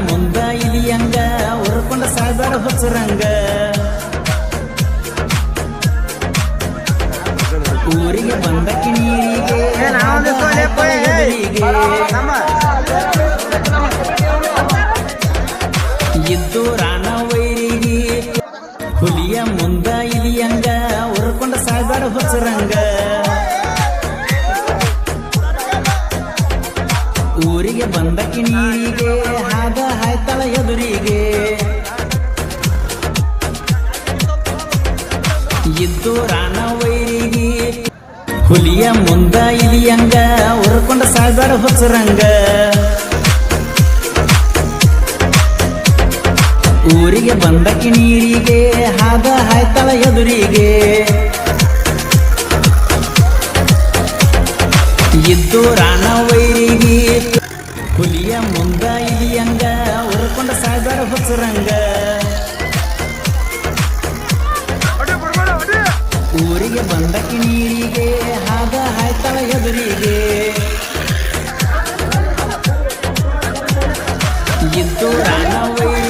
ಮುಂದ ಇಲಿಯಂಗ ಉರ್ಕೊಂಡ ಸಾಯ್ದಾರ ಹೊಸರಂಗ ಊರಿಗೆ ಬಂದ ಕಿಣಿಗೆ ಇದ್ದು ರಾಣ ವೈರಿಗೆ ಹುಲಿಯ ಮುಂದ ಇಲಿಯಂಗ ಉರ್ಕೊಂಡ ಸಾಯ್ದಾರ ಹೊಸರಂಗ ಊರಿಗೆ ಬಂದ ಕಿಣಿಗೆ ಹಾದ ಹಾಯ್ತಾಳ ಎದುರಿಗೆ ಇದ್ದು ರಾಣ ವೈರಿಗೆ ಹುಲಿಯ ಮುಂದ ಇಲಿಯಂಗ ಉರ್ಕೊಂಡ ಸಾಯ್ದಾರ ಹೊಸರಂಗ ಊರಿಗೆ ಬಂದ ಕಿಣಿಗೆ ಹಾದ ಹಾಯ್ತಾಳ ಎದುರಿಗೆ ಇದ್ದು ರಾಣ ವೈರಿಗೆ ಹುಲಿಯ ಮುಂದ ಇಲಿಯಂಗ ಉರ್ಕೊಂಡ ಸಾಯ್ದಾರ ಹೊಸರಂಗ ಊರಿಗೆ ಬಂದ ಕಿಣಿಗೆ ಹಾದ ಹಾಯ್ತಾಳ ಎದುರಿಗೆ ಇದ್ದು ರಾಣ ವೈರಿಗೆ